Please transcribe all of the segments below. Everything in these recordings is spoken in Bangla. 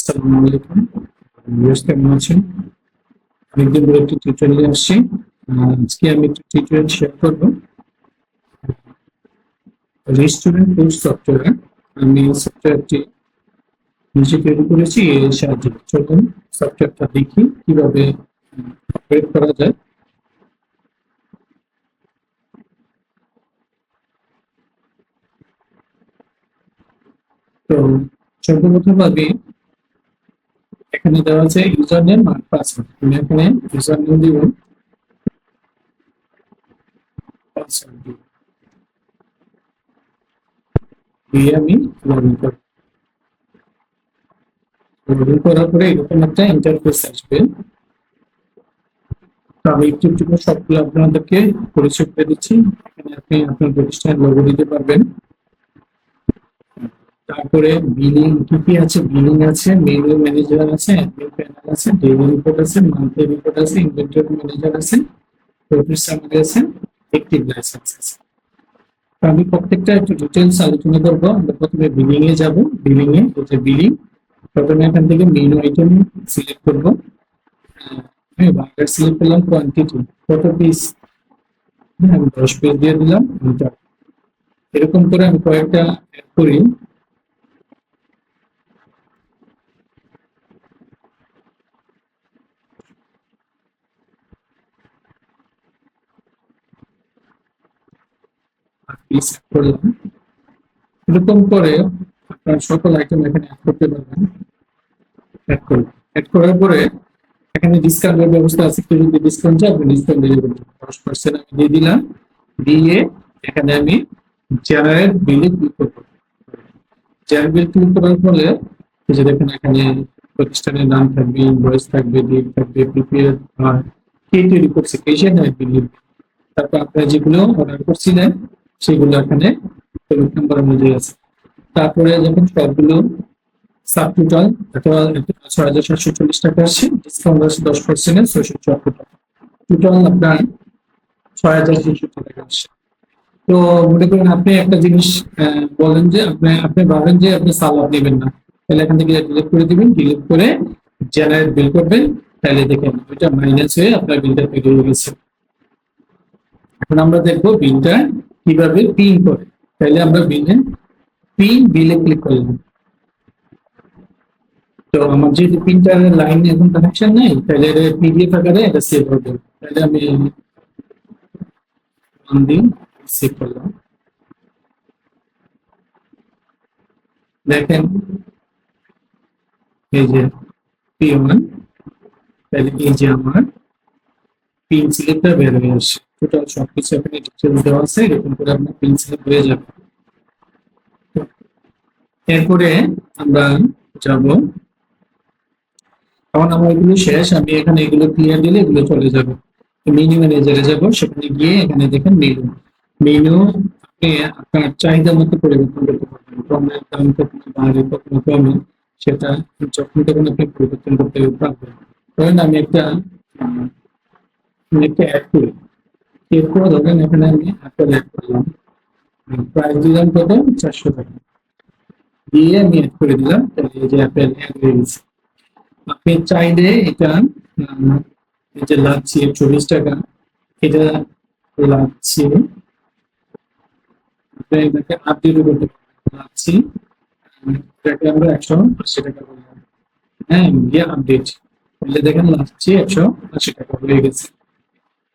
আসসালামু আলাইকুম। কেমন আছেন? অনেকদিন ধরে একটি টিউটোরিয়াল আসছি। আজকে আমি একটি টিউটোরিয়াল শেয়ার করব রেস্টুরেন্ট টুলস সফটওয়্যার। আমি সফটওয়্যারটি নিজে তৈরি করেছি এর সাহায্যে। চলুন সফটওয়্যারটা দেখি কিভাবে অপারেট করা যায়। তো সর্বপ্রথমভাবে এখানে দেওয়া আছে ইউজার নেম আর পাসওয়ার্ড। আমি এখানে ইউজার নেম দিব, পাসওয়ার্ড দিব, দিয়ে আমি লগইন করব। লগইন করার পরে এরকম একটা ইন্টারফেস আসবে। তো আমি একটু একটু করে সবগুলো আপনাদেরকে পরিচয় করে দিচ্ছি। এখানে আপনি আপনার প্রতিষ্ঠানের লোগো দিতে পারবেন। তারপরে বিলিং কি কি আছে, বিলিং আছে, মেনু ম্যানেজার আছে, অ্যাডমিন প্যানেল আছে, ডেইলি রিপোর্ট আছে, মান্থলি রিপোর্ট আছে, ইনভেন্টরি ম্যানেজার আছে, প্রফিট সামারি আছে, অ্যাক্টিভ লাইসেন্স আছে। তো আমি প্রত্যেকটা একটু ডিটেইলস আলোচনা করব। আমরা প্রথমে বিলিং এ যাব। বিলিং এ যে বিলিং, প্রথমে এখান থেকে মেনু আইটেম সিলেক্ট করব। আমি বার্গার সিলেক্ট করলাম, কোয়ান্টিটি কত পিস, আমি 10 পিস দিয়ে দিলাম। এরকম করে আমি কয়েকটা অ্যাড করি। পিস করলাম। এরকম করে আপনার সকল আইটেম এখানে অ্যাড করতে পারবেন। অ্যাড করুন। অ্যাড করার পরে এখানে ডিসকাউন্টের ব্যবস্থা আছে। কেউ যদি ডিসকাউন্ট চায় আপনি ডিসকাউন্ট দিয়ে দেবেন, 10% আমি দিয়ে দিলাম। দিয়ে এখানে আমি জেনারেট বিলে ক্লিক করবো। জেনারেট বিল ক্লিক করার ফলে এই যে দেখেন এখানে প্রতিষ্ঠানের নাম থাকবে, ইনভয়েস থাকবে, ডেট থাকবে, প্রিপেয়ার আর কে তৈরি করছে, কেশিয়ার বিল। তারপর আপনারা যেগুলো অর্ডার করছিলেন সেগুলো এখানে পেমেন্ট নাম্বার অনুযায়ী আছে। তারপরে যখন সবগুলো সাব টোটাল 6,740 টাকা আসছে, ডিসকাউন্ট আছে 10%, 674 টাকা। টোটাল আপনার 6,660 টাকা আসছে। তো মনে করেন আপনি একটা জিনিস বলেন যে আপনি আপনি ভাবেন যে আপনি সালাদ নেবেন না, তাহলে এখান থেকে ডিলিট করে দিবেন। ডিলিট করে জেনারেট বিল করবেন, তাহলে দেখেন এটা মাইনাস হয়ে আপনার বিলটা তৈরি হয়ে গেছে। এখন আমরা দেখবো বিলটা কিভাবে পিন করে। তাহলে আমরা বিলে ক্লিক করলাম। তো আমার যেহেতু প্রিন্টারের লাইন এখন কানেকশন নেই, তাহলে পিডিএফ আকারে এটা সেভ হবে। তাহলে আমি দিন সেভ করলাম। দেখেন এই যে P1, তাহলে এই যে আমার পিন স্লিপটা বের হয়ে আসছে। টোটাল সবকিছু এখানে ডিটেলস দেওয়া আছে, এরকম করে আপনার পিন স্লিপ হয়ে যাবে। এরপরে আমরা যাব, এখন আমার এগুলো শেষ, আমি এখানে এগুলো ক্লিয়ার দিলে এগুলো চলে যাবে। মেনু ম্যানেজারে যাব, সেখানে গিয়ে এখানে দেখেন মেনু আপনি আপনার চাহিদা মতো পরিবর্তন করতে পারবেন। কমের দাম কখনো বাড়ে কখনো কমে, সেটা যখন তখন আপনি পরিবর্তন করতে পারবেন। ধরেন আমি একটা অ্যাড করি। এরপর ধরেন এখানে আমি অ্যাপেল অ্যাড করলাম, প্রাইস দিলাম কত, 400 টাকা দিয়ে আমি অ্যাড করে দিলাম। তাহলে এই যে অ্যাপেল অ্যাড হয়ে গেছে। আপনি চাইলে এটা এই যে লাচ্ছি 40 টাকা, এটা লাচ্ছি আপনি এটাকে আপডেট করতে পারবেন। লাচ্ছি এটাকে আমরা 180 টাকা বললাম। হ্যাঁ, দিয়ে আপডেট করলে দেখেন লাচ্ছি 180 টাকা হয়ে গেছে।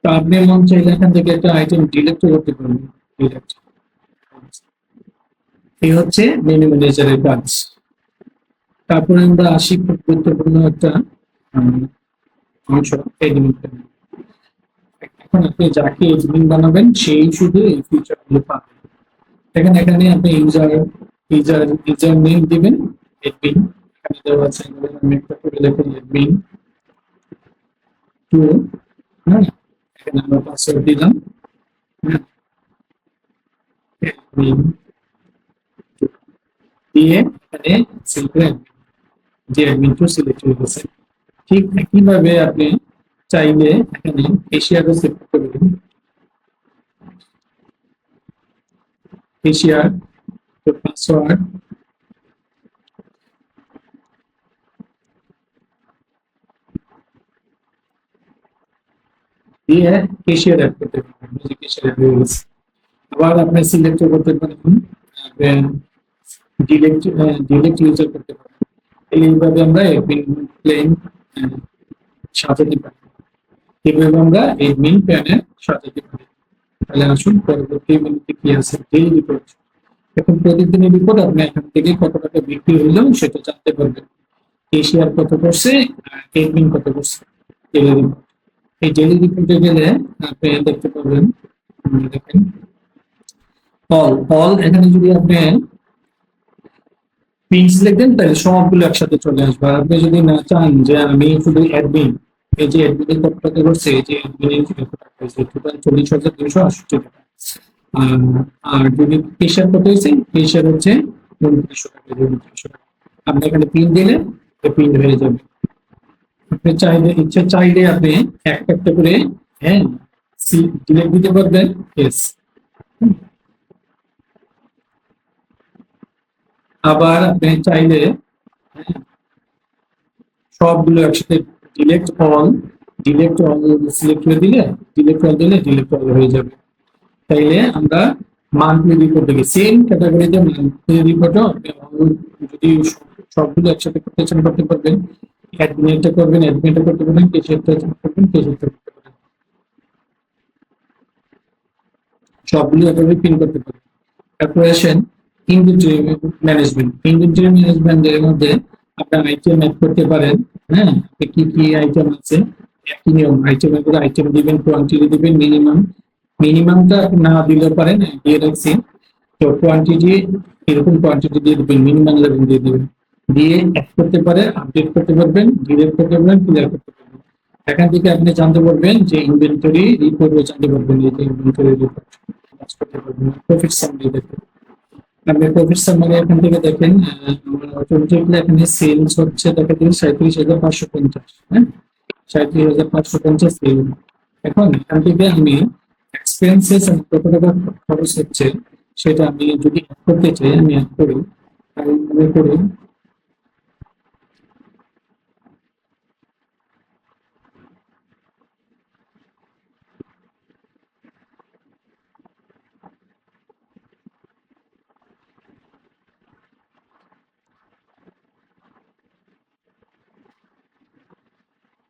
তো আপনি মন চাইলে এখান থেকে একটা আইটেম ডিলিট করতে পারবেন। ডিলিট, এই হচ্ছে মেনু ম্যানেজারের কাজ। তারপরে আমরা আসি খুব গুরুত্বপূর্ণ একটা অংশ, এডমিন প্যানেল। এখন আপনি যাকে এডমিন বানাবেন সেই শুধু এই ফিচার গুলো পাবেন। দেখেন এখানে আপনি ইউজার নেম দিবেন, এডমিন এখানে দেওয়া আছে। আমি একটা করে দেখুন এডমিন 2, হ্যাঁ, এখানে আমরা পাসওয়ার্ড দিলাম, হ্যাঁ, এডমিন দিয়ে এখানে সিলেক্ট, যে অ্যাডমিন টু সিলেক্ট হয়ে গেছে। ঠিক একইভাবে আপনি চাইলে এখানে এশিয়ারও সিলেক্ট করবেন। এশিয়ার পাসওয়ার্ড দিয়ে ক্যাশিয়ার অ্যাড করতে পারবেন, এই যে ক্যাশিয়ার অ্যাড হয়ে গেছে। আবার আপনি সিলেক্ট করতে পারবেন, ডিলেক্ট ডিলেক্ট ইউজার করতে পারবেন। এইভাবে আমরা এডমিন প্লেন সাজাতে পারি, এইভাবে আমরা এডমিন প্যানে সাজাতে পারি। তাহলে আসুন পরবর্তী মেনুতে কি আছে, ডেইলি রিপোর্ট। এখন প্রতিদিনের রিপোর্ট আপনি এখান থেকে কত টাকা বিক্রি হইলো সেটা জানতে পারবেন, ক্যাশিয়ার কত করছে, এডমিন কত করছে, ডেইলি রিপোর্ট। এই ডেইলি রিপোর্টে গেলে আপনি দেখতে পাবেন, দেখেন অল অল, এখানে যদি আপনি পিন সিলেক্ট দেন তাহলে সবগুলো একসাথে চলে আসবে। আর আপনি যদি না চান যে আমি শুধু অ্যাডমিন, এই যে অ্যাডমিনের কত টাকা করছে, এই যে অ্যাডমিনের কত টাকা হয়েছে, টোটাল 40,268 টাকা। আর যদি ক্যাশিয়ার কত হয়েছে, ক্যাশিয়ার হচ্ছে 2900 টাকা, 2900 টাকা। আপনি এখানে পিন দিলে পিন হয়ে যাবে। আপনি চাইলে ইচ্ছা চাইলে আপনি একটা একটা করে হ্যাঁ ডিলেট দিতে পারবেন। ইয়েস, আবার আপনি চাইলে হ্যাঁ, সবগুলো একসাথে ডিলেক্ট অল সিলেক্ট করে দিলে, ডিলেক্ট অল দিলে ডিলেক্ট অল হয়ে যাবে। তাইলে আমরা মান্থলি রিপোর্ট দেখি, সেম ক্যাটাগরিতে মান্থলি রিপোর্টও আপনি যদি সবগুলো একসাথে করতে চান করতে পারবেন। অ্যাডমিনটা করবেন, অ্যাডমিনটা করতে পারবেন, ক্যাশিয়ারটা করবেন, ক্যাশিয়ারটা করতে পারবেন, সবগুলো এভাবে পিন করতে পারবেন। তারপরে আসেন ইনভেন্টরি ম্যানেজমেন্ট। ইনভেন্টরি ম্যানেজমেন্টের মধ্যে আপনার আইটেম অ্যাড করতে পারেন। হ্যাঁ, কি কি আইটেম আছে, একই নিয়ম, আইটেমের করে আইটেম দিবেন, কোয়ান্টিটি দিবেন, মিনিমামটা না দিলেও পারেন, দিয়ে রাখছি। তো কোয়ান্টিটি এরকম কোয়ান্টিটি দিয়ে দিবেন, মিনিমাম লেভেল দিয়ে দিবেন, দিয়ে অ্যাড করতে পারে, আপডেট করতে পারবেন, ডিলিট করতে পারবেন, ক্লিয়ার করতে পারবেন। এখান থেকে আপনি জানতে পারবেন যে ইনভেন্টরি রিপোর্টও জানতে পারবেন, এই যে ইনভেন্টরি রিপোর্ট কাজ করতে পারবেন, প্রফিট সামারি দেখবেন। আপনি প্রফিট সামারি এখান থেকে দেখেন, অটোমেটিকলি এখানে সেলস হচ্ছে দেখা দিন 37,550, হ্যাঁ 37,550 সেল। এখন এখান থেকে আমি এক্সপেন্সেস কত টাকা খরচ হচ্ছে সেটা আমি যদি অ্যাড করতে চাই, আমি অ্যাড করি, আমি মনে করি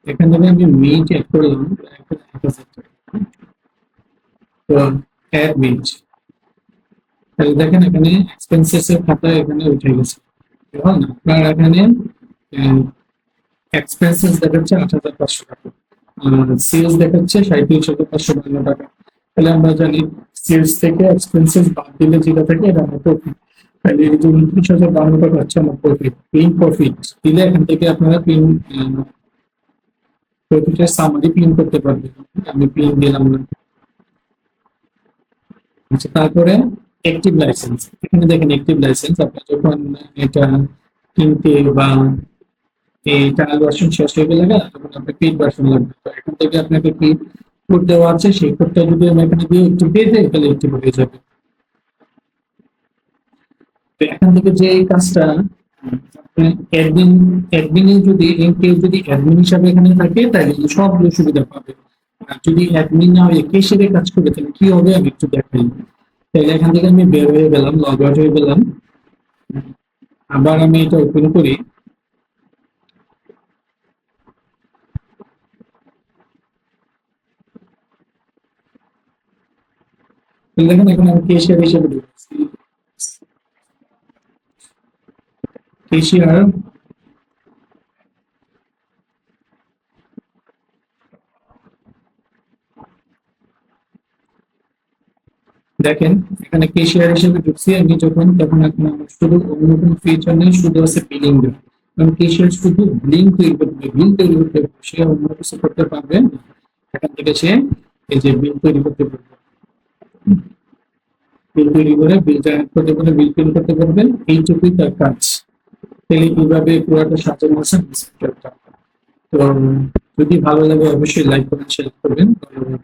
এখান থেকে আমি মিট অ্যাড করলাম, তো অ্যাড মিট। তাহলে দেখেন এখানে এক্সপেন্সেস এর খাতা এখানে উঠে গেছে। এখন আপনার এখানে এক্সপেন্সেস দেখাচ্ছে 8,500 টাকা, সেলস দেখাচ্ছে 37,552 টাকা। তাহলে আমরা জানি সেলস থেকে এক্সপেন্সেস বাদ দিলে যেটা থাকে এটা আমার প্রফিট। তাহলে এই যে 29,052 টাকা হচ্ছে আমার প্রফিট। পিন প্রফিট দিলে এখান থেকে আপনারা পিন প্রফিটের সামারি পিন করতে পারবেন। আমি পিন দিলাম না। আচ্ছা, তারপরে অ্যাক্টিভ লাইসেন্স। এখানে দেখেন অ্যাক্টিভ লাইসেন্স, আপনি যখন এটা কিনতে বা এই ট্রায়াল ভার্সন শেষ হয়ে গেলে তখন আপনার পেইড ভার্সন লাগবে। তো এখান থেকে আপনাকে কি কোড দেওয়া আছে, সেই কোডটা যদি আমি এখানে দিয়ে একটু দিয়ে দেই তাহলে একটু হয়ে যাবে। তো এখান থেকে যে এই কাজটা অ্যাডমিনে যদি কেউ যদি অ্যাডমিন হিসাবে এখানে থাকে তাহলে সবগুলো সুবিধা পাবে। আর যদি অ্যাডমিন না হয়ে কেশিয়ারে কাজ করে তাহলে কি হবে আমি একটু দেখাই। তাহলে এখান থেকে আমি বের হয়ে গেলাম, লগ আউট হয়ে গেলাম, আবার আমি এটা ওপেন করি। দেখেন এখন আমি কেশিয়ার হিসেবে ঢুকছি, কেশিয়ার। দেখেন এখানে কেশিয়ার হিসেবে ঢুকছি আমি যখন, তখন এখন আমার শুধু অন্য কোনো ফিচার নেই, শুধু আছে বিলিং দেওয়া। কারণ কেশিয়ার শুধু বিল তৈরি করতে, বিল তৈরি করতে সে অন্য কিছু করতে পারবে না। এখান থেকে সে এই যে বিল তৈরি করতে পারবে, বিল তৈরি করে বিল জেনারেট করতে পারবে, বিল তৈরি করতে পারবেন, এইটুকুই তার কাজ। তাহলে কিভাবে পুরোটা সাজানো আছে তো যদি ভালো লাগে অবশ্যই লাইক করবেন, শেয়ার করবেন। ধন্যবাদ।